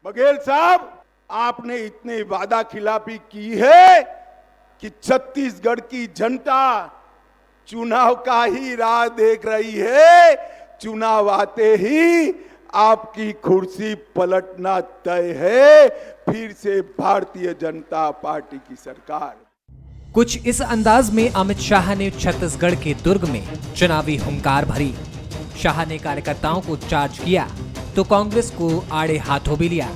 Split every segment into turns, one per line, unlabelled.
बघेल साहब, आपने इतनी वादा खिलाफी की है कि छत्तीसगढ़ की जनता चुनाव का ही राह देख रही है। चुनाव आते ही आपकी कुर्सी पलटना तय है। फिर से भारतीय जनता पार्टी की सरकार।
कुछ इस अंदाज में अमित शाह ने छत्तीसगढ़ के दुर्ग में चुनावी हुंकार भरी। शाह ने कार्यकर्ताओं को चार्ज किया तो कांग्रेस को आड़े हाथों भी लिया।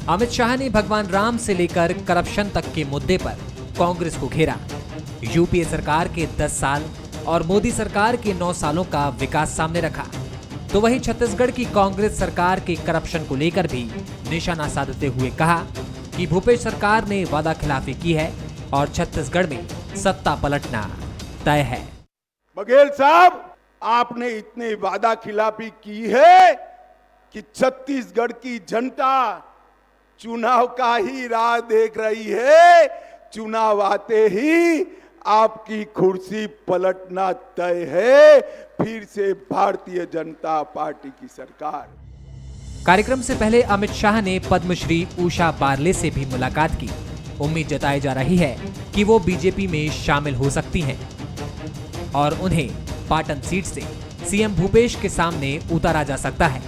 अमित शाह ने भगवान राम से लेकर करप्शन तक के मुद्दे पर कांग्रेस को घेरा। यूपीए सरकार के 10 साल और मोदी सरकार के 9 सालों का विकास सामने रखा। तो वहीं छत्तीसगढ़ की कांग्रेस सरकार के करप्शन को लेकर भी निशाना साधते हुए कहा कि भूपेश सरकार ने वादा खिलाफी की है और छत्तीसगढ़ में सत्ता पलटना तय है।
बघेल साहब, आपने इतनी वादा खिलाफी की है कि छत्तीसगढ़ की जनता चुनाव का ही राह देख रही है। चुनाव आते ही आपकी कुर्सी पलटना तय है। फिर से भारतीय जनता पार्टी की सरकार।
कार्यक्रम से पहले अमित शाह ने पद्मश्री उषा बारले से भी मुलाकात की। उम्मीद जताई जा रही है कि वो बीजेपी में शामिल हो सकती हैं और उन्हें पाटन सीट से सीएम भूपेश के सामने उतारा जा सकता है।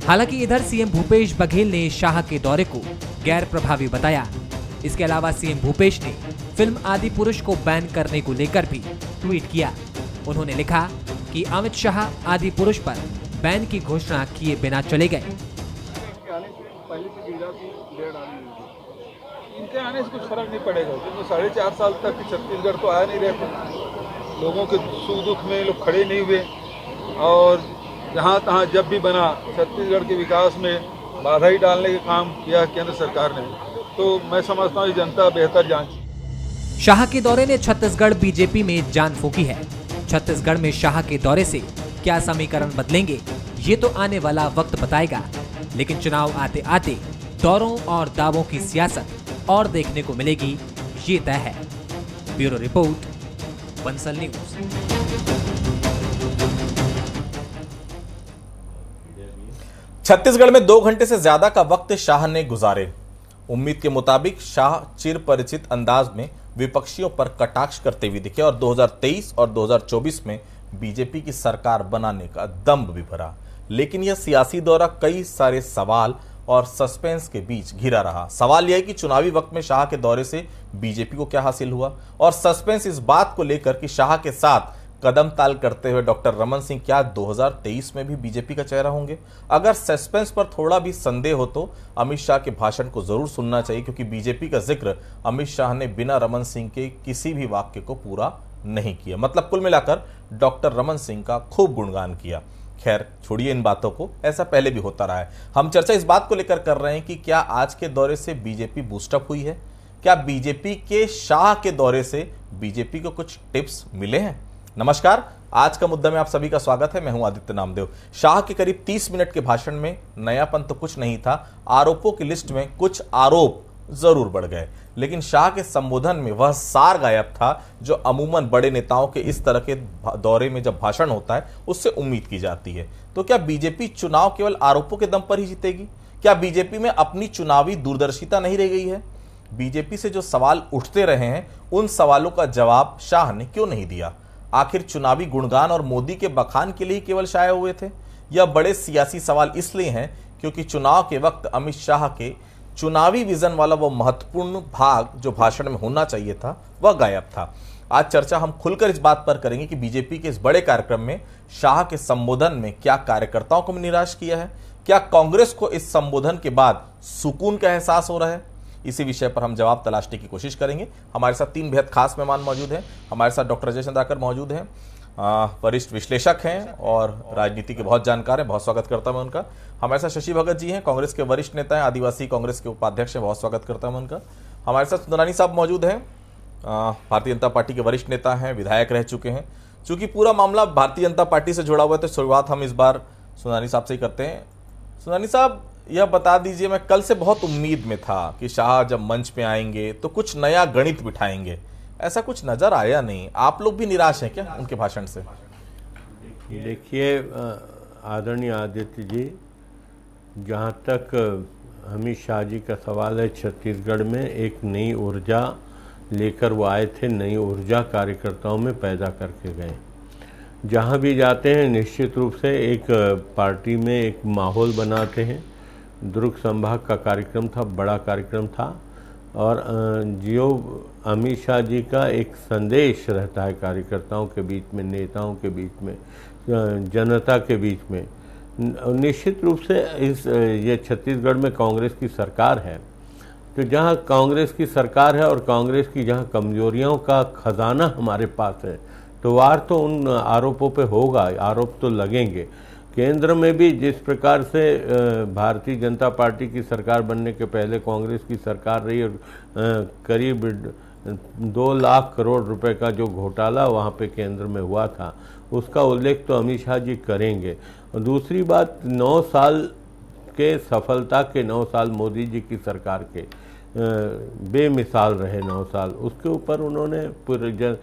हालांकि इधर सीएम भूपेश बघेल ने शाह के दौरे को गैर प्रभावी बताया। इसके अलावा सीएम भूपेश ने फिल्म आदि पुरुष को बैन करने को लेकर भी ट्वीट किया। उन्होंने लिखा कि अमित शाह आदि पुरुष पर बैन की घोषणा किए बिना चले गए।
इनके आने से कुछ फर्क नहीं पड़ेगा, क्योंकि 4.5 साल तक छत्तीसगढ़ तो आया नहीं रहे। लोगों के सुख दुख में लोग खड़े नहीं हुए और जहाँ तहाँ जब भी बना छत्तीसगढ़ के विकास में बाधा ही डालने का काम किया केंद्र सरकार ने। तो मैं समझता हूँ जनता बेहतर जांच।
शाह के दौरे ने छत्तीसगढ़ बीजेपी में जान फूंकी है। छत्तीसगढ़ में शाह के दौरे से क्या समीकरण बदलेंगे, ये तो आने वाला वक्त बताएगा। लेकिन चुनाव आते आते दौरों और दावों की सियासत और देखने को मिलेगी, ये तय है। Bureau report, Bansal news.
Chhattisgarh में 2 घंटे से ज्यादा का वक्त शाह ने गुजारे। उम्मीद के मुताबिक शाह चिर परिचित अंदाज में विपक्षियों पर कटाक्ष करते हुए दिखे और 2023 और 2024 में बीजेपी की सरकार बनाने का दम भी भरा। लेकिन यह सियासी दौरा कई सारे सवाल और सस्पेंस के बीच घिरा रहा। सवाल यह है कि चुनावी वक्त में शाह के दौरे से बीजेपी को क्या हासिल हुआ, और सस्पेंस इस बात को लेकर कि शाह के साथ कदम ताल करते हुए डॉक्टर रमन सिंह क्या 2023 में भी बीजेपी का चेहरा होंगे। अगर सस्पेंस पर थोड़ा भी संदेह हो तो अमित शाह के भाषण को जरूर सुनना चाहिए, क्योंकि बीजेपी का जिक्र अमित शाह ने बिना रमन सिंह के किसी भी वाक्य को पूरा नहीं किया। मतलब कुल मिलाकर डॉक्टर रमन सिंह का खूब गुणगान किया। खैर छोड़िए इन बातों को, ऐसा पहले भी होता रहा है। हम चर्चा इस बात को लेकर कर रहे हैं कि क्या आज के दौरे से बीजेपी बूस्टअप हुई है, क्या बीजेपी के शाह के दौरे से बीजेपी को कुछ टिप्स मिले हैं। नमस्कार, आज का मुद्दा में आप सभी का स्वागत है। मैं हूं आदित्य नामदेव। शाह के करीब 30 मिनट के भाषण में नयापन तो कुछ नहीं था। आरोपों की लिस्ट में कुछ आरोप जरूर बढ़ गए, लेकिन शाह के संबोधन में वह सार गायब था जो अमूमन बड़े नेताओं के इस तरह के दौरे में जब भाषण होता है उससे उम्मीद की जाती है। तो क्या बीजेपी चुनाव केवल आरोपों के दम पर ही जीतेगी? क्या बीजेपी में अपनी चुनावी दूरदर्शिता नहीं रह गई है? बीजेपी से जो सवाल उठते रहे हैं उन सवालों का जवाब शाह ने क्यों नहीं दिया? आखिर चुनावी गुणगान और मोदी के बखान के लिए केवल शाये हुए थे? यह बड़े सियासी सवाल इसलिए हैं क्योंकि चुनाव के वक्त अमित शाह के चुनावी विजन वाला वो महत्वपूर्ण भाग जो भाषण में होना चाहिए था वह गायब था। आज चर्चा हम खुलकर इस बात पर करेंगे कि बीजेपी के इस बड़े कार्यक्रम में शाह के संबोधन में क्या कार्यकर्ताओं को निराश किया है, क्या कांग्रेस को इस संबोधन के बाद सुकून का एहसास हो रहा है। इसी विषय पर हम जवाब तलाशने की कोशिश करेंगे। हमारे साथ 3 बेहद खास मेहमान मौजूद हैं। हमारे साथ डॉक्टर अजय चंद्राकर मौजूद हैं, वरिष्ठ विश्लेषक हैं और राजनीति के बहुत जानकार हैं, बहुत स्वागत करता हूं उनका। हमारे साथ शशि भगत जी हैं, कांग्रेस के वरिष्ठ नेता हैं, आदिवासी कांग्रेस के उपाध्यक्ष हैं, बहुत स्वागत करता हूं उनका। हमारे साथ सुंदरानी साहब मौजूद हैं, भारतीय जनता पार्टी के वरिष्ठ नेता हैं, विधायक रह चुके हैं। चूंकि पूरा मामला भारतीय जनता पार्टी से जुड़ा हुआ है तो शुरुआत हम इस बार सुंदरानी साहब से ही करते हैं। सुंदरानी साहब, यह बता दीजिए, मैं कल से बहुत उम्मीद में था कि शाह जब मंच पे आएंगे तो कुछ नया गणित बिठाएंगे, ऐसा कुछ नजर आया नहीं। आप लोग भी निराश हैं क्या उनके भाषण से?
देखिए आदरणीय आदित्य जी, जहाँ तक अमित शाह जी का सवाल है। छत्तीसगढ़ में एक नई ऊर्जा लेकर वो आए थे, नई ऊर्जा कार्यकर्ताओं में पैदा करके गए। जहाँ भी जाते हैं निश्चित रूप से एक पार्टी में एक माहौल बनाते हैं। दुर्ग संभाग का कार्यक्रम था, बड़ा कार्यक्रम था, और जो अमित शाह जी का एक संदेश रहता है कार्यकर्ताओं के बीच में, नेताओं के बीच में, जनता के बीच में। निश्चित रूप से ये छत्तीसगढ़ में कांग्रेस की सरकार है, तो जहाँ कांग्रेस की सरकार है और कांग्रेस की जहाँ कमजोरियों का खजाना हमारे पास है, तो वार तो उन आरोपों पे होगा, आरोप तो लगेंगे। केंद्र में भी जिस प्रकार से भारतीय जनता पार्टी की सरकार बनने के पहले कांग्रेस की सरकार रही और करीब 2 लाख करोड़ रुपए का जो घोटाला वहाँ पे केंद्र में हुआ था, उसका उल्लेख तो अमित शाह जी करेंगे। और दूसरी बात, 9 साल के सफलता के 9 साल मोदी जी की सरकार के बेमिसाल रहे 9 साल, उसके ऊपर उन्होंने पूरे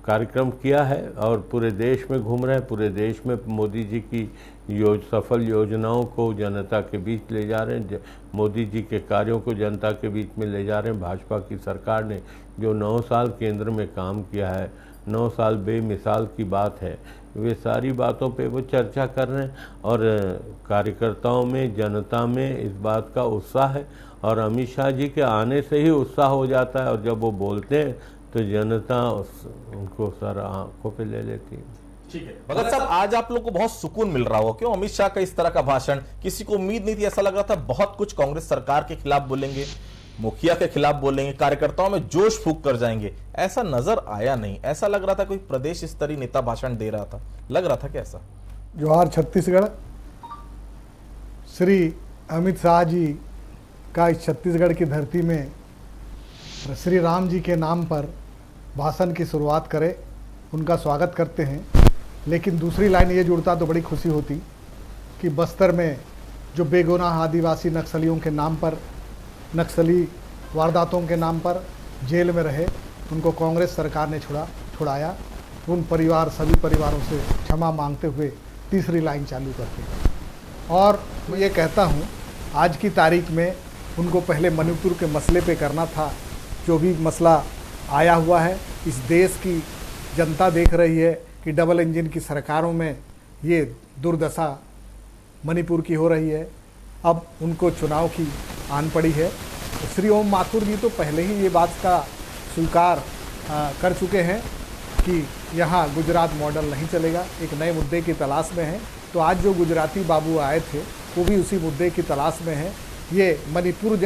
कार्यक्रम किया है और पूरे देश में घूम रहे हैं। पूरे देश में मोदी जी की सफल योजनाओं को जनता के बीच ले जा रहे हैं, मोदी जी के कार्यों को जनता के बीच में ले जा रहे हैं। भाजपा की सरकार ने जो 9 साल केंद्र में काम किया है, 9 साल बेमिसाल की बात है, वे सारी बातों पे वो चर्चा कर रहे हैं। और कार्यकर्ताओं में, जनता में इस बात का उत्साह है, और अमित शाह जी के आने से ही उत्साह हो जाता है, और जब वो बोलते हैं तो जनता उनको सर आंखों पे ले लेती है।
ठीक है भगत साहब, आज आप लोग को बहुत सुकून मिल रहा हो, क्यों? अमित शाह का इस तरह का भाषण किसी को उम्मीद नहीं थी, ऐसा लग रहा था बहुत कुछ कांग्रेस सरकार के खिलाफ बोलेंगे, मुखिया के खिलाफ बोलेंगे, कार्यकर्ताओं में जोश फूंक कर जाएंगे। ऐसा नजर आया नहीं, ऐसा लग रहा था कोई प्रदेश स्तरीय नेता भाषण दे रहा था, लग रहा था क्या ऐसा?
जोहार छत्तीसगढ़। श्री अमित शाह जी का इस छत्तीसगढ़ की धरती में श्री राम जी के नाम पर भाषण की शुरुआत करे, उनका स्वागत करते हैं। लेकिन दूसरी लाइन ये जुड़ता तो बड़ी खुशी होती कि बस्तर में जो बेगुनाह आदिवासी नक्सलियों के नाम पर, नक्सली वारदातों के नाम पर जेल में रहे, उनको कांग्रेस सरकार ने छुड़ाया। उन सभी परिवारों से क्षमा मांगते हुए तीसरी लाइन चालू करते हैं। और मैं ये कहता हूँ, आज की तारीख में उनको पहले मणिपुर के मसले पे करना था। जो भी मसला आया हुआ है, इस देश की जनता देख रही है कि डबल इंजन की सरकारों में ये दुर्दशा मणिपुर की हो रही है। अब उनको चुनाव की आन पड़ी है। तो श्री ओम माथुर जी तो पहले ही ये बात का स्वीकार कर चुके हैं कि यहाँ गुजरात मॉडल नहीं चलेगा, एक नए मुद्दे की तलाश में है। तो आज जो गुजराती बाबू आए थे वो भी उसी मुद्दे की तलाश में है। ये मणिपुर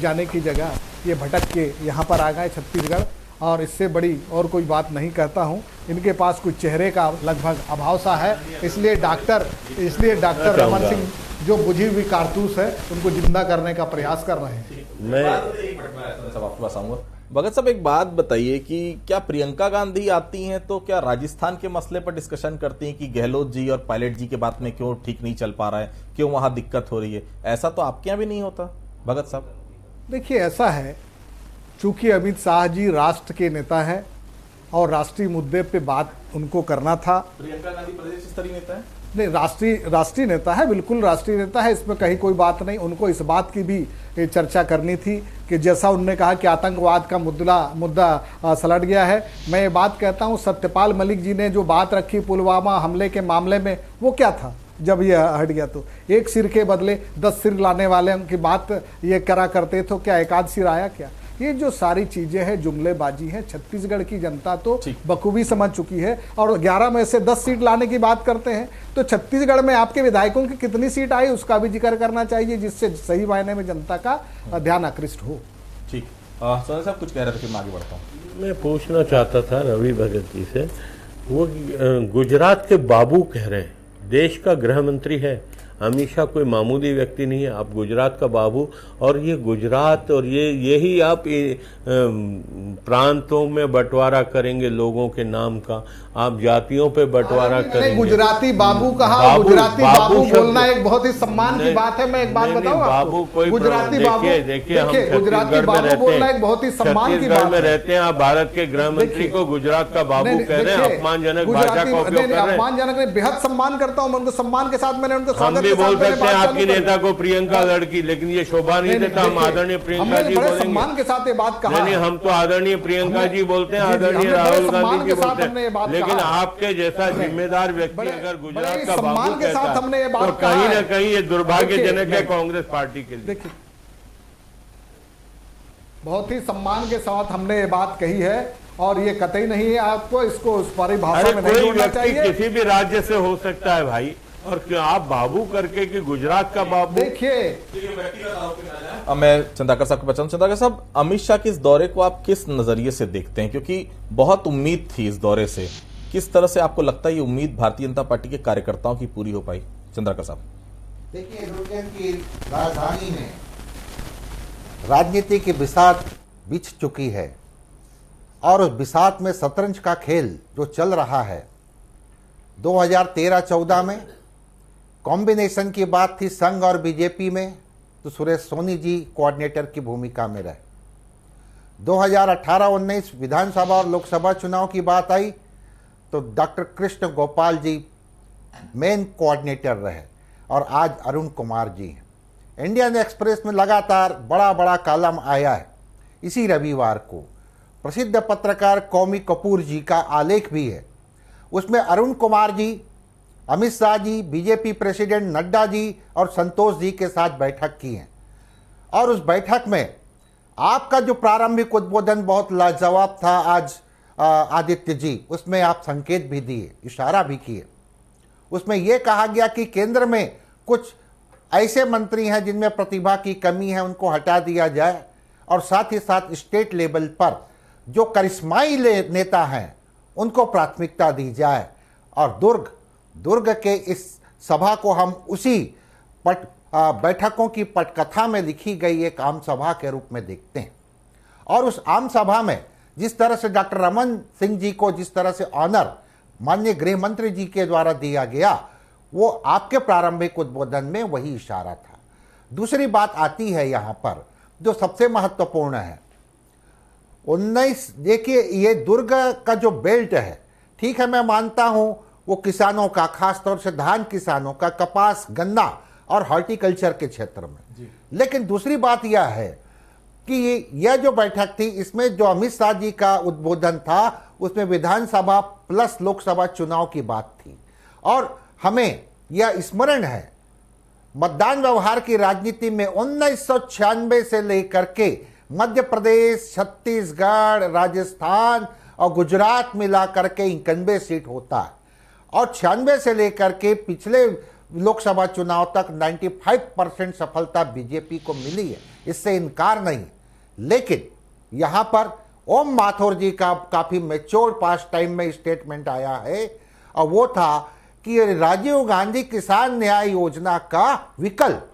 जाने की जगह ये भटक के यहाँ पर आ गए छत्तीसगढ़, और इससे बड़ी और कोई बात नहीं कहता हूँ। इनके पास कुछ चेहरे का लगभग अभाव सा है, इसलिए डॉक्टर रमन सिंह जो बुझी हुई कारतूस है उनको जिंदा करने का प्रयास कर रहे हैं।
मैं
आपके पास आऊंगा। भगत साहब, एक बात बताइए कि क्या प्रियंका गांधी आती हैं तो क्या राजस्थान के मसले पर डिस्कशन करती हैं कि गहलोत जी और पायलट जी के बात में क्यों ठीक नहीं चल पा रहा है, क्यों वहां दिक्कत हो रही है? ऐसा तो आपके यहाँ भी नहीं होता भगत साहब?
देखिए, ऐसा है, चूंकि अमित शाह जी राष्ट्र के नेता हैं और राष्ट्रीय मुद्दे पे बात उनको करना था।
प्रियंका गांधी प्रदेश स्तरीय नेता है?
नहीं, राष्ट्रीय नेता है, बिल्कुल राष्ट्रीय नेता है, इसमें कहीं कोई बात नहीं। उनको इस बात की भी चर्चा करनी थी कि जैसा उन्होंने कहा कि आतंकवाद का मुद्दा सलट गया है। मैं ये बात कहता हूँ, सत्यपाल मलिक जी ने जो बात रखी पुलवामा हमले के मामले में, वो क्या था? जब ये हट गया तो एक सिर के बदले 10 सिर लाने वाले की बात ये करा करते तो क्या एकाध सिर आया क्या? ये जो सारी चीजें हैं जुमलेबाजी है। छत्तीसगढ़ की जनता तो बखूबी समझ चुकी है। और 11 में से 10 सीट लाने की बात करते हैं तो छत्तीसगढ़ में आपके विधायकों की कितनी सीट आई उसका भी जिक्र करना चाहिए, जिससे सही मायने में जनता का ध्यान आकृष्ट हो।
ठीक, सोना साहब कुछ कह रहे थे, फिर मैं आगे बढ़ता हूँ।
मैं पूछना चाहता था रवि भगत जी से, वो गुजरात के बाबू कह रहे हैं, देश का गृह मंत्री है अमित शाह, कोई मामूली व्यक्ति नहीं है, आप गुजरात का बाबू, और ये गुजरात और यही आप प्रांतों में बंटवारा करेंगे लोगों के नाम का। आप जातियों पे बंटवारा
मैंने
करेंगे।
गुजराती बाबू कहा,
बाबू-
गुजराती
बाबू
बाबू
शब्द-
बोलना एक बहुत ही सम्मान की
नहीं,
बात है। मैं एक बात
नहीं,
बताऊं
नहीं,
आपको,
बाबू कोई
गुजराती बाबू,
देखिए हम
गुजराती
छत्तीसगढ़ में
बाबू
रहते
बोलना
हैं,
एक बहुत ही सम्मान की
छत्तीसगढ़
बात
में
है।
रहते हैं, आप भारत के गृह मंत्री
देखिए,
को गुजरात का बाबू
नहीं,
कह रहे हैं,
देखिए,
अपमानजनक
गुजराती-
भाषा का उपयोग
नहीं,
कर रहे हैं।
अपमानजनक नहीं, बेहद सम्मान करता हूं मैं उनको, सम्मान के साथ मैंने उनको
हम
स्वागत
भी
के साथ
बोल
मैंने
सकते हैं
बात
आपकी
चालू कर
नेता
दी।
को प्रियंका लड़की, लेकिन ये शोभा नहीं देता, हम
देखिए,
आदरणीय प्रियंका
हमने
जी
बड़े
बोलेंगे।
सम्मान के साथ ये बात कहा
नहीं,
है।
हम तो आदरणीय प्रियंका
हमने-
जी बोलते हैं,
जी, जी,
आदरणीय
हमने बड़े
राहुल
सम्मान
गांधी जी
के साथ
बोलते
हमने ये
हैं,
बात
लेकिन
कहा है।
आपके जैसा जिम्मेदार व्यक्ति
बड़े-
अगर
बड़े
गुजरात का
सम्मान
बाबू
के साथ
कहता
हमने ये
है
बात
तो
कहा
कहीं
है।
ना कहीं ये दुर्भाग्यजनक है
देखिए,
कांग्रेस पार्टी के लिए।
देखिए, बहुत ही सम्मान के साथ हमने ये बात कही है और ये कतई नहीं है आपको इसको उस परिभाषा
अरे
में नहीं
कोई
जोड़ना
व्यक्ति
चाहिए।
किसी भी राज्य से हो सकता है भाई, और क्यों आप बाबू करके कि गुजरात का बाबू।
देखिए,
अब मैं चंद्राकर साहब को पहचान। चंद्राकर साहब, अमित शाह के इस दौरे को आप किस नजरिए से देखते हैं, क्योंकि बहुत उम्मीद थी इस दौरे से, किस तरह से आपको लगता है ये उम्मीद भारतीय जनता पार्टी के कार्यकर्ताओं की पूरी हो पाई? चंद्राकर साहब,
देखिए, दुर्जन की राजधानी में राजनीति की बिसात बिछ चुकी है और उस बिसात में शतरंज का खेल जो चल रहा है, 2013-14 में कॉम्बिनेशन की बात थी संघ और बीजेपी में, तो सुरेश सोनी जी कोऑर्डिनेटर की भूमिका में रहे। 2018-19 विधानसभा और लोकसभा चुनाव की बात आई तो doctor Krishna Gopal ji main coordinator रहे और आज अरुण कुमार जी हैं। इंडियन एक्सप्रेस में लगातार बड़ा बड़ा कॉलम आया है। इसी रविवार को प्रसिद्ध पत्रकार कौमी कपूर जी का आलेख भी है, उसमें अरुण कुमार जी, अमित शाह जी, बीजेपी प्रेसिडेंट नड्डा जी और संतोष जी के साथ बैठक की है। और उस बैठक में आपका जो प्रारंभिक उद्बोधन बहुत लाजवाब था आज आदित्य जी, उसमें आप संकेत भी दिए, इशारा भी किए। उसमें यह कहा गया कि केंद्र में कुछ ऐसे मंत्री हैं जिनमें प्रतिभा की कमी है, उनको हटा दिया जाए और साथ ही साथ स्टेट लेवल पर जो करिश्माई नेता हैं उनको प्राथमिकता दी जाए। और दुर्ग के इस सभा को हम उसी बैठकों की पटकथा में लिखी गई एक आम सभा के रूप में देखते हैं। और उस आम सभा में जिस तरह से डॉक्टर रमन सिंह जी को जिस तरह से ऑनर माननीय गृह मंत्री जी के द्वारा दिया गया, वो आपके प्रारंभिक उद्बोधन में वही इशारा था। दूसरी बात आती है यहाँ पर जो सबसे महत्वपूर्ण है, 19 देखिए, ये दुर्ग का जो बेल्ट है, ठीक है, मैं मानता हूं वो किसानों का, खासतौर से धान किसानों का, कपास, गन्ना और हॉर्टिकल्चर के क्षेत्र में। लेकिन दूसरी बात यह है कि यह जो बैठक थी, इसमें जो अमित शाह जी का उद्बोधन था उसमें विधानसभा प्लस लोकसभा चुनाव की बात थी। और हमें यह स्मरण है मतदान व्यवहार की राजनीति में 1996 से लेकर के मध्य प्रदेश, छत्तीसगढ़, राजस्थान और गुजरात मिला करके 91 सीट होता है और 96 से लेकर के पिछले लोकसभा चुनाव तक 95% सफलता बीजेपी को मिली है, इससे इनकार नहीं। लेकिन यहां पर ओम माथुर जी का काफी मैच्योर पास्ट टाइम में स्टेटमेंट आया है और वो था कि राजीव गांधी किसान न्याय योजना का विकल्प,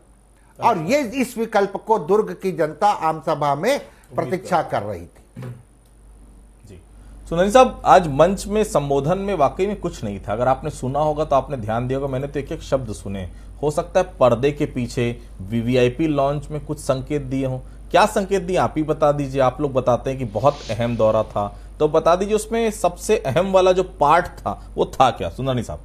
और ये इस विकल्प को दुर्ग की जनता आम सभा में प्रतीक्षा कर रही थी।
जी सुनील साहब, आज मंच में संबोधन में वाकई में कुछ नहीं था। अगर आपने सुना होगा तो आपने ध्यान दिया होगा, मैंने तो एक एक शब्द सुने। हो सकता है पर्दे के पीछे वीवीआईपी लॉन्च में कुछ संकेत दिए हों। क्या संकेत दिए आप ही बता दीजिए। आप लोग बताते हैं कि बहुत अहम दौरा था, तो बता दीजिए उसमें सबसे अहम वाला जो पार्ट था वो था क्या, सुनानी साहब?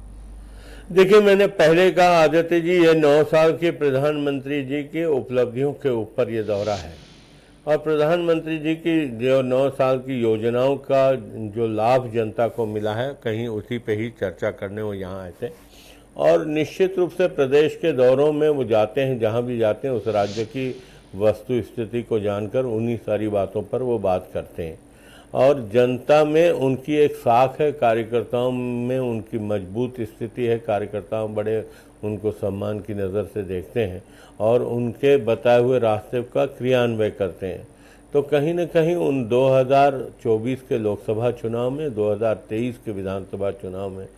देखिए, मैंने पहले कहा आदित्य जी, ये 9 साल के प्रधानमंत्री जी की उपलब्धियों के ऊपर ये दौरा है और प्रधानमंत्री जी की जो 9 साल की योजनाओं का जो लाभ जनता को मिला है, कहीं उसी पे ही चर्चा करने वो यहाँ आए थे। और निश्चित रूप से प्रदेश के दौरों में वो जाते हैं, जहाँ भी जाते हैं उस राज्य की वस्तु स्थिति को जानकर उन्हीं सारी बातों पर वो बात करते हैं। और जनता में उनकी एक साख है, कार्यकर्ताओं में उनकी मजबूत स्थिति है, कार्यकर्ता बड़े उनको सम्मान की नज़र से देखते हैं और उनके बताए हुए रास्ते का क्रियान्वयन करते हैं। तो कहीं न कहीं उन 2024 के लोकसभा चुनाव में, 2023 के विधानसभा चुनाव में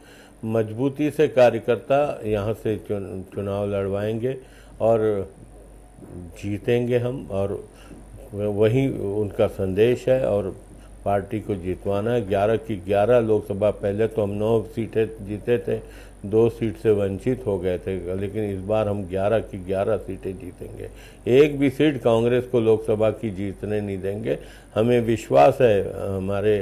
मजबूती से कार्यकर्ता यहाँ से चुनाव लड़वाएंगे और जीतेंगे हम, और वही उनका संदेश है। और पार्टी को जितवाना है। 11 की 11 लोकसभा, पहले तो हम 9 सीटें जीते थे, 2 सीट से वंचित हो गए थे, लेकिन इस बार हम 11 की 11 सीटें जीतेंगे। एक भी सीट कांग्रेस को लोकसभा की जीतने नहीं देंगे। हमें विश्वास है हमारे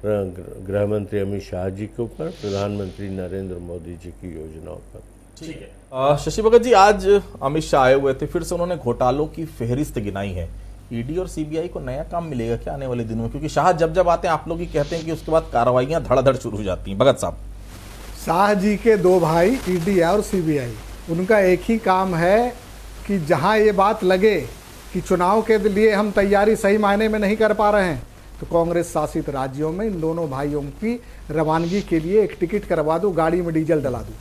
गृह मंत्री अमित शाह जी के ऊपर, प्रधानमंत्री नरेंद्र मोदी जी की योजनाओं पर।
ठीक है। शशि भगत जी, आज अमित शाह आए हुए थे, फिर से उन्होंने घोटालों की फेहरिस्त गिनाई है। ईडी और सीबीआई को नया काम मिलेगा क्या आने वाले दिनों में? क्योंकि शाह जब जब आते हैं आप लोग ही कहते हैं कि उसके बाद कार्रवाइयां धड़ाधड़ शुरू हो जाती हैं। भगत साहब,
शाह जी के 2 भाई ईडी और सीबीआई, उनका एक ही काम है कि जहां ये बात लगे कि चुनाव के लिए हम तैयारी सही मायने में नहीं कर पा रहे हैं, तो कांग्रेस शासित राज्यों में इन दोनों भाइयों की रवानगी के लिए एक टिकट करवा दो, गाड़ी में डीजल डला दो।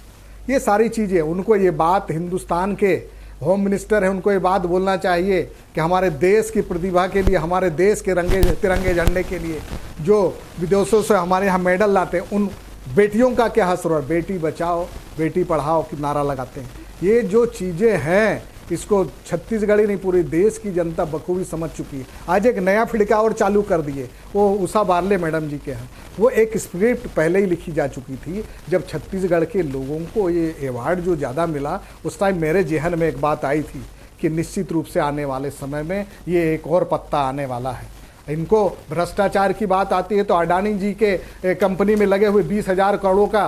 ये सारी चीज़ें, उनको ये बात, हिंदुस्तान के होम मिनिस्टर है, उनको ये बात बोलना चाहिए कि हमारे देश की प्रतिभा के लिए, हमारे देश के तिरंगे झंडे के लिए जो विदेशों से हमारे यहाँ मेडल लाते हैं, उन बेटियों का क्या हसर है। बेटी बचाओ बेटी पढ़ाओ की नारा लगाते हैं। ये जो चीज़ें हैं, इसको छत्तीसगढ़ ही नहीं पूरे देश की जनता बखूबी समझ चुकी है। आज एक नया फिड़का और चालू कर दिए, वो उषा बारले मैडम जी के हैं। वो एक स्क्रिप्ट पहले ही लिखी जा चुकी थी। जब छत्तीसगढ़ के लोगों को ये अवार्ड जो ज़्यादा मिला, उस टाइम मेरे जहन में एक बात आई थी कि निश्चित रूप से आने वाले समय में ये एक और पत्ता आने वाला है। इनको भ्रष्टाचार की बात आती है तो अडानी जी के कंपनी में लगे हुए 20,000 करोड़ों का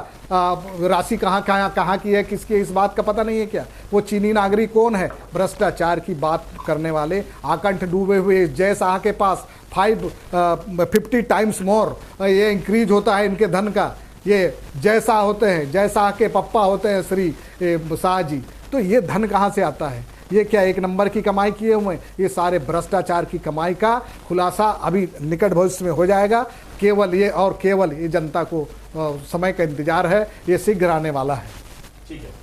राशि कहाँ की है, किसकी, इस बात का पता नहीं है क्या? वो चीनी नागरिक कौन है? भ्रष्टाचार की बात करने वाले, आकंठ डूबे हुए जय शाह के पास 50 टाइम्स मोर ये इंक्रीज होता है इनके धन का। ये जय शाह होते हैं, जय शाह के पप्पा होते हैं श्री शाह जी। तो ये धन कहाँ से आता है? ये क्या एक नंबर की कमाई किए हुए? ये सारे भ्रष्टाचार की कमाई का खुलासा अभी निकट भविष्य में हो जाएगा। केवल ये जनता को समय का इंतजार है, ये शीघ्र आने वाला है।
ठीक है।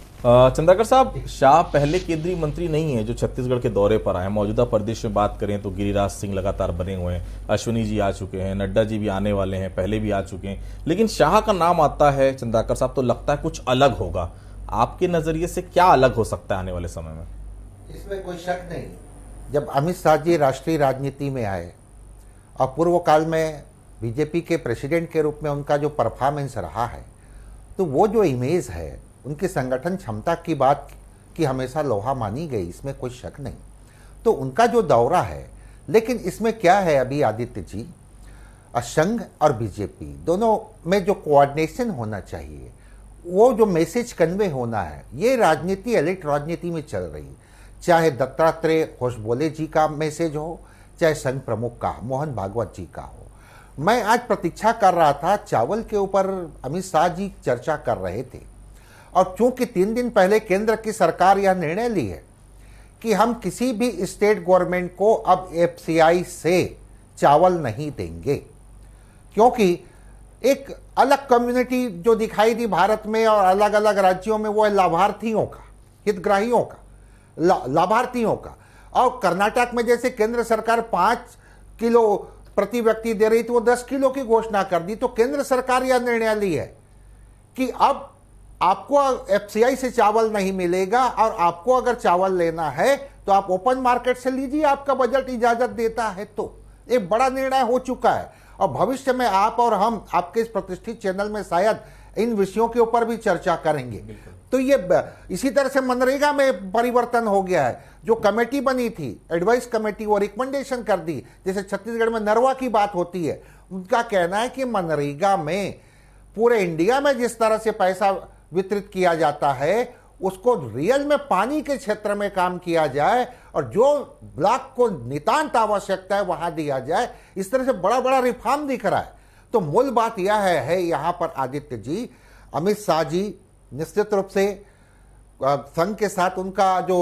चंद्रकर साहब, शाह पहले केंद्रीय मंत्री नहीं है जो छत्तीसगढ़ के दौरे पर आए। मौजूदा प्रदेश में बात करें तो गिरिराज सिंह लगातार बने हुए हैं, अश्विनी जी आ चुके हैं, नड्डा जी भी आने वाले हैं, पहले भी आ चुके हैं, लेकिन शाह का नाम आता है चंद्रकर साहब तो लगता है कुछ अलग होगा। आपके नजरिए से क्या अलग हो सकता है आने वाले समय में?
इसमें कोई शक नहीं। जब अमित शाह जी राष्ट्रीय राजनीति में आए और पूर्व काल में बीजेपी के प्रेसिडेंट के रूप में उनका जो परफॉर्मेंस रहा है, तो वो जो इमेज है, उनकी संगठन क्षमता की बात की हमेशा लोहा मानी गई, इसमें कोई शक नहीं। तो उनका जो दौरा है, लेकिन इसमें क्या है अभी आदित्य जी, संघ और बीजेपी दोनों में जो कोऑर्डिनेशन होना चाहिए, वो जो मैसेज कन्वे होना है, ये राजनीति एलिट राजनीति में चल रही। चाहे दत्तात्रेय होशबोले जी का मैसेज हो, चाहे संघ प्रमुख का मोहन भागवत जी का हो। मैं आज प्रतीक्षा कर रहा था, चावल के ऊपर अमित शाह जी चर्चा कर रहे थे, और चूंकि 3 दिन पहले केंद्र की सरकार यह निर्णय ली है कि हम किसी भी स्टेट गवर्नमेंट को अब एफसीआई से चावल नहीं देंगे, क्योंकि एक अलग कम्युनिटी जो दिखाई दी भारत में और अलग अलग राज्यों में, वो है लाभार्थियों का, हितग्राहियों का, लाभार्थियों का। और कर्नाटक में जैसे केंद्र सरकार 5 किलो प्रति व्यक्ति दे रही थी, वो 10 किलो की घोषणा कर दी। तो केंद्र सरकार यह निर्णय ली है कि अब आपको एफसीआई से चावल नहीं मिलेगा, और आपको अगर चावल लेना है तो आप ओपन मार्केट से लीजिए, आपका बजट इजाजत देता है। तो एक बड़ा निर्णय हो चुका है, और भविष्य में आप और हम आपके इस प्रतिष्ठित चैनल में शायद इन विषयों के ऊपर भी चर्चा करेंगे। तो ये इसी तरह से मनरेगा में परिवर्तन हो गया है। जो कमेटी बनी थी, एडवाइस कमेटी, वो रिकमेंडेशन कर दी। जैसे छत्तीसगढ़ में नरवा की बात होती है, उनका कहना है कि मनरेगा में पूरे इंडिया में जिस तरह से पैसा वितरित किया जाता है, उसको रियल में पानी के क्षेत्र में काम किया जाए, और जो ब्लॉक को नितांत आवश्यकता है वहां दिया जाए। इस तरह से बड़ा बड़ा रिफॉर्म दिख रहा है। तो मूल बात यह है यहाँ पर आदित्य जी, अमित शाह जी निश्चित रूप से संघ के साथ उनका जो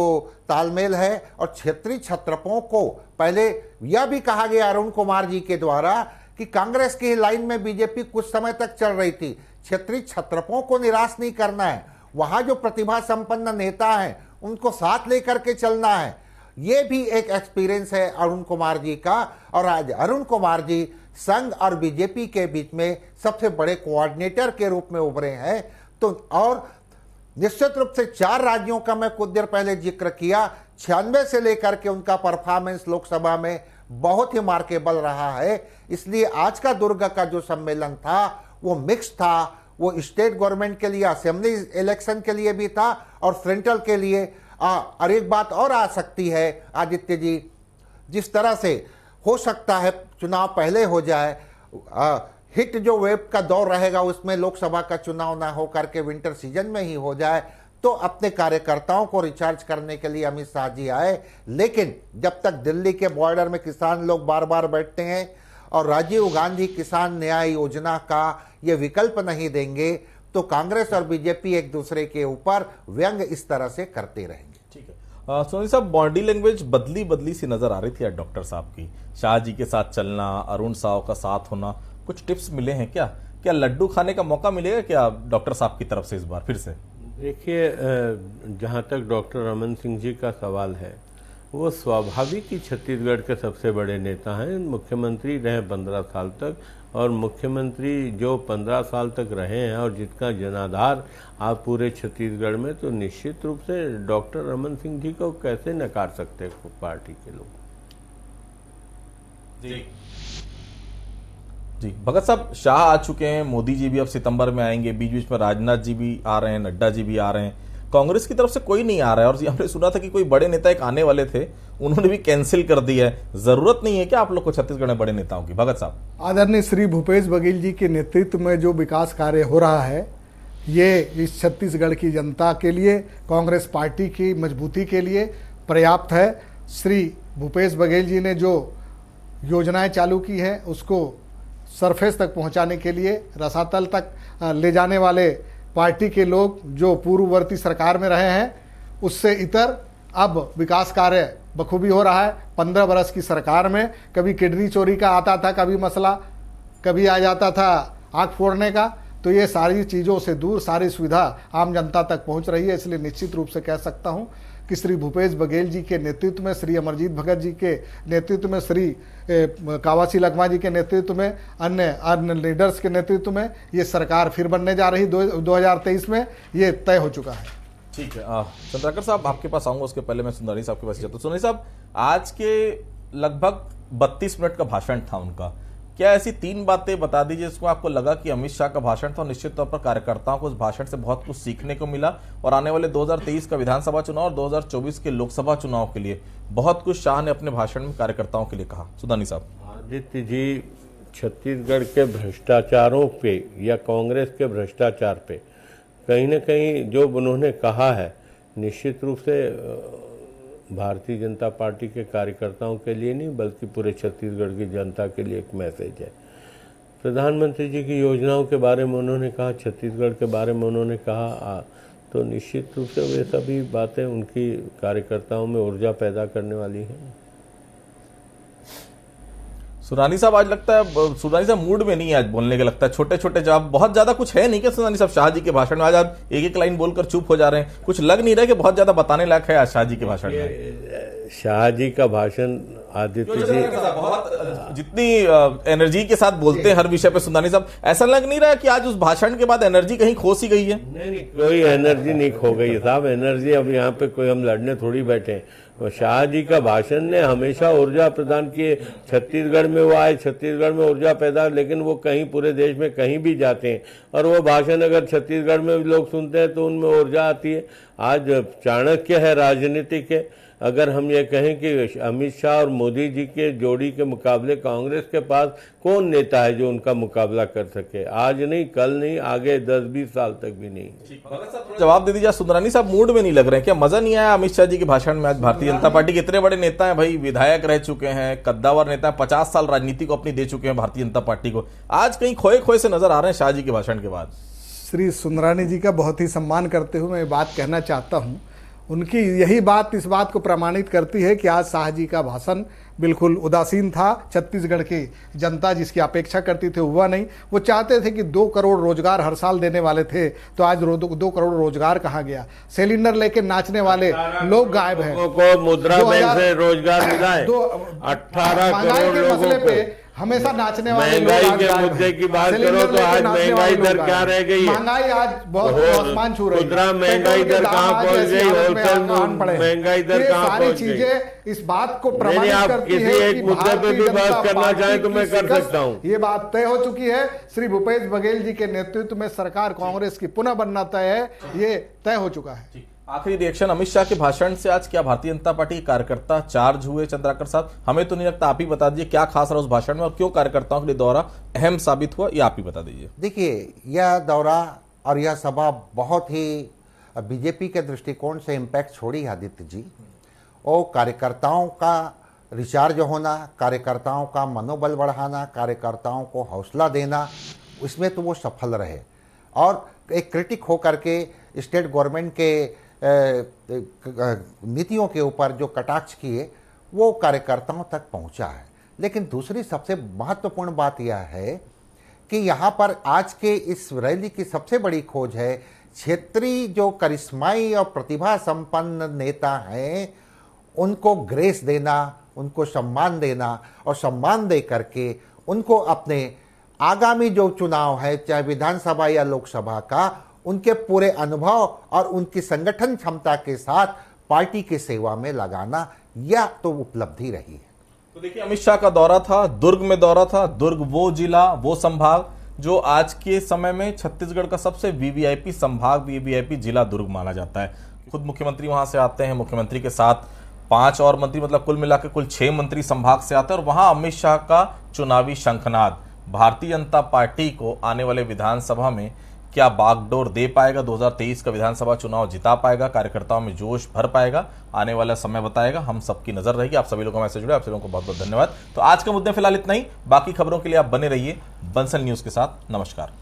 तालमेल है, और क्षेत्रीय छत्रपों को पहले यह भी कहा गया अरुण कुमार जी के द्वारा कि कांग्रेस की लाइन में बीजेपी कुछ समय तक चल रही थी, क्षेत्रीय छत्रपों को निराश नहीं करना है, वहां जो प्रतिभा संपन्न नेता हैं उनको साथ लेकर के चलना है। ये भी एक एक्सपीरियंस है अरुण कुमार जी का, और आज अरुण कुमार जी संघ और बीजेपी के बीच में सबसे बड़े कोऑर्डिनेटर के रूप में उभरे हैं। तो और निश्चित रूप से 4 राज्यों का मैं कुछ देर पहले जिक्र किया, 96 से लेकर के उनका परफॉर्मेंस लोकसभा में बहुत ही मार्केबल रहा है। इसलिए आज का दुर्ग का जो सम्मेलन था वो मिक्स था, वो स्टेट गवर्नमेंट के लिए, असेंबली इलेक्शन के लिए भी था और सेंट्रल के लिए। और एक बात और आ सकती है आदित्य जी, जिस तरह से हो सकता है चुनाव पहले हो जाए, हिट जो वेब का दौर रहेगा उसमें लोकसभा का चुनाव ना हो करके विंटर सीजन में ही हो जाए, तो अपने कार्यकर्ताओं को रिचार्ज करने के लिए अमित शाह जी आए। लेकिन जब तक दिल्ली के बॉर्डर में किसान लोग बार बार बैठते हैं और राजीव गांधी किसान न्याय योजना का ये विकल्प नहीं देंगे, तो कांग्रेस और बीजेपी एक दूसरे के ऊपर व्यंग इस तरह से करते रहेंगे।
ठीक है सोनी साहब, बॉडी लैंग्वेज बदली बदली सी नजर आ रही थी आज डॉक्टर साहब की। शाह जी के साथ चलना, अरुण साव का साथ होना, कुछ टिप्स मिले हैं क्या? क्या लड्डू खाने का मौका मिलेगा क्या डॉक्टर साहब की तरफ से इस बार फिर से?
देखिए, जहाँ तक डॉक्टर रमन सिंह जी का सवाल है, वो स्वाभाविक ही छत्तीसगढ़ के सबसे बड़े नेता हैं। मुख्यमंत्री रहे 15 साल तक, और मुख्यमंत्री जो 15 साल तक रहे हैं और जिसका जनाधार आप पूरे छत्तीसगढ़ में, तो निश्चित रूप से डॉक्टर रमन सिंह जी को कैसे नकार सकते हैं पार्टी के लोग।
जी भगत साहब, शाह आ चुके हैं, मोदी जी भी अब सितंबर में आएंगे, बीच बीच में राजनाथ जी भी आ रहे हैं, नड्डा जी भी आ रहे हैं, कांग्रेस की तरफ से कोई नहीं आ रहा है। और हमने सुना था कि कोई बड़े नेता एक आने वाले थे, उन्होंने भी कैंसिल कर दिया है। जरूरत नहीं है क्या आप लोग को छत्तीसगढ़ में बड़े नेताओं की? भगत साहब,
आदरणीय श्री भूपेश बघेल जी के नेतृत्व में जो विकास कार्य हो रहा है, ये इस छत्तीसगढ़ की जनता के लिए, कांग्रेस पार्टी की मजबूती के लिए पर्याप्त है। श्री भूपेश बघेल जी ने जो योजनाएं चालू की है उसको सरफेस तक पहुंचाने के लिए, रसातल तक ले जाने वाले पार्टी के लोग जो पूर्ववर्ती सरकार में रहे हैं, उससे इतर अब विकास कार्य बखूबी हो रहा है। 15 बरस की सरकार में कभी किडनी चोरी का आता था, कभी मसला, कभी आ जाता था आँख फोड़ने का, तो ये सारी चीज़ों से दूर सारी सुविधा आम जनता तक पहुंच रही है। इसलिए निश्चित रूप से कह सकता हूं कि श्री भूपेश बघेल जी के नेतृत्व में, श्री अमरजीत भगत जी के नेतृत्व में, श्री कावासी लखमा जी के नेतृत्व में, अन्य लीडर्स के नेतृत्व में ये सरकार फिर बनने जा रही 2023 में, ये तय हो चुका है।
ठीक है, चंद्राकर साहब आपके पास आऊंगा, उसके पहले मैं सुंदरी साहब के पास जाता हूं। सुंदरी साहब, आज के लगभग 32 मिनट का भाषण था उनका, क्या ऐसी 3 बातें बता दीजिए जिसको आपको लगा कि अमित शाह का भाषण था, निश्चित तौर पर कार्यकर्ताओं को उस भाषण से बहुत कुछ सीखने को मिला, और आने वाले 2023 का विधानसभा चुनाव और 2024 के लोकसभा चुनाव के लिए बहुत कुछ शाह ने अपने भाषण में कार्यकर्ताओं के लिए कहा? सुदानी साहब।
आदित्य जी, छत्तीसगढ़ के भ्रष्टाचारों पे या कांग्रेस के भ्रष्टाचार पे कहीं न कहीं जो उन्होंने कहा है, निश्चित रूप से भारतीय जनता पार्टी के कार्यकर्ताओं के लिए नहीं बल्कि पूरे छत्तीसगढ़ की जनता के लिए एक मैसेज है। प्रधानमंत्री जी की योजनाओं के बारे में उन्होंने कहा, छत्तीसगढ़ के बारे में उन्होंने कहा, तो निश्चित रूप से वे सभी बातें उनकी कार्यकर्ताओं में ऊर्जा पैदा करने वाली हैं।
सुरानी साहब, आज लगता है सुरानी साहब मूड में नहीं है आज बोलने के, लगता है छोटे छोटे जवाब, बहुत ज्यादा कुछ है नहीं क्या सुरानी साहब शाह जी के भाषण में? आज आप एक एक लाइन बोलकर चुप हो जा रहे हैं, कुछ लग नहीं रहा कि बहुत ज्यादा बताने लायक है आज शाह जी के भाषण में?
शाह जी का भाषण आदित्य जी
बहुत जितनी एनर्जी के साथ बोलते हैं हर विषय पे सुंदरी साहब, ऐसा लग नहीं रहा कि आज उस भाषण के बाद एनर्जी कहीं खो सी गई है?
नहीं, कोई एनर्जी नहीं खो गई साहब। एनर्जी अब यहाँ पे कोई हम लड़ने थोड़ी बैठे हैं। शाह जी का भाषण ने हमेशा ऊर्जा प्रदान की है। छत्तीसगढ़ में वो आए, छत्तीसगढ़ में ऊर्जा पैदा, लेकिन वो कहीं पूरे देश में कहीं भी जाते हैं और वो भाषण अगर छत्तीसगढ़ में भी लोग सुनते हैं तो उनमें ऊर्जा आती है। आज चाणक्य है राजनीति के, अगर हम ये कहें कि अमित शाह और मोदी जी के जोड़ी के मुकाबले कांग्रेस के पास कौन नेता है जो उनका मुकाबला कर सके? आज नहीं, कल नहीं, आगे 10-20 साल तक भी नहीं।
जवाब दे दीजिए सुंदरानी साहब, मूड में नहीं लग रहे हैं क्या? मजा नहीं आया अमित शाह जी के भाषण में? आज भारतीय जनता पार्टी के इतने बड़े नेता हैं भाई, विधायक रह चुके हैं, कद्दावर नेता है, 50 साल राजनीति को अपनी दे चुके हैं भारतीय जनता पार्टी को, आज कहीं खोए खोए से नजर आ रहे हैं शाह जी के भाषण के बाद?
श्री सुंदरानी जी का बहुत ही सम्मान करते हुए मैं बात कहना चाहता हूं, उनकी यही बात इस बात को प्रमाणित करती है कि आज शाह जी का भाषण बिल्कुल उदासीन था। छत्तीसगढ़ की जनता जिसकी अपेक्षा करती थी हुआ नहीं। वो चाहते थे कि 2 करोड़ रोजगार हर साल देने वाले थे, तो आज 2 करोड़ रोजगार कहाँ गया? सिलेंडर लेके नाचने वाले लोग गायब हैं।
को मुद्रा बैंक से रोजगार मिला है, 18 करोड़ लोगों को।
हमेशा नाचने वाले लोग
महंगाई
आज
के
गायब
मुद्दे
हैं।
की बात
सिलेंडर
करो तो
लेके
आज
नाचने
महंगाई
वाले लोग
दर
गायब
क्या
हैं।
रह गई है?
महंगाई आज बहुत
और
आसमान छू रही है।
खुदरा महंगाई
पेट्रोल के
दर
दाम
कहाँ
आज
पहुंच
ऐसी
गई?
हालत में
होलसेल
आन पड़े हैं।
महंगाई दर
ये
कहाँ
सारी
पहुंच गई?
चीजें इस बात को
नहीं,
प्रमाणित
आप
करती
किसी
है
एक
कि
मुद्दे पे
भारतीय
भी बात
जनता
करना
पार्टी
चाहें तो
की
मैं कर
शिकस्त,
सकता हूं।
ये बात तय हो चुकी है। श्री भूपेश बघेल जी के नेतृत्व में सरकार कांग्रेस की पुनः बनना तय है, ये तय हो चुका है।
आखिरी रिएक्शन, अमित शाह के भाषण से आज क्या भारतीय जनता पार्टी के कार्यकर्ता चार्ज हुए? चंद्राकर साहब, हमें तो नहीं लगता, आप ही बता दीजिए क्या खास रहा उस भाषण में और क्यों कार्यकर्ताओं के लिए दौरा अहम साबित हुआ, ये आप ही बता दीजिए।
देखिए, यह दौरा और यह सभा बहुत ही बीजेपी के दृष्टिकोण से इम्पैक्ट छोड़ी आदित्य जी। वो कार्यकर्ताओं का रिचार्ज होना, कार्यकर्ताओं का मनोबल बढ़ाना, कार्यकर्ताओं को हौसला देना, उसमें तो वो सफल रहे। और एक क्रिटिक होकर के स्टेट गवर्नमेंट के नीतियों के ऊपर जो कटाक्ष किए वो कार्यकर्ताओं तक पहुंचा है। लेकिन दूसरी सबसे महत्वपूर्ण बात यह है कि यहाँ पर आज के इस रैली की सबसे बड़ी खोज है क्षेत्रीय जो करिश्माई और प्रतिभा संपन्न नेता हैं उनको ग्रेस देना, उनको सम्मान देना और सम्मान दे करके उनको अपने आगामी जो चुनाव है, चाहे विधानसभा या लोकसभा का, उनके पूरे अनुभव और उनकी संगठन क्षमता के साथ पार्टी की सेवा में लगाना, यह तो उपलब्धि रही है।
तो देखिए, अमित शाह का दौरा था, दुर्ग में दौरा था। दुर्ग वो जिला, वो संभाग जो आज के समय में छत्तीसगढ़ का सबसे वीवीआईपी संभाग, वीवीआईपी जिला दुर्ग माना जाता है। खुद मुख्यमंत्री वहां से आते हैं, मुख्यमंत्री के साथ 5 और मंत्री, मतलब कुल मिलाकर कुल 6 मंत्री संभाग से आते हैं। और वहां अमित शाह का चुनावी शंखनाद भारतीय जनता पार्टी को आने वाले विधानसभा में क्या बागडोर दे पाएगा, 2023 का विधानसभा चुनाव जिता पाएगा, कार्यकर्ताओं में जोश भर पाएगा, आने वाला समय बताएगा। हम सबकी नजर रहेगी। आप सभी लोगों का मैसेज जुड़े, आप सभी लोगों को बहुत बहुत धन्यवाद। तो आज के मुद्दे फिलहाल इतना ही। बाकी खबरों के लिए आप बने रहिए बंसल न्यूज के साथ। नमस्कार।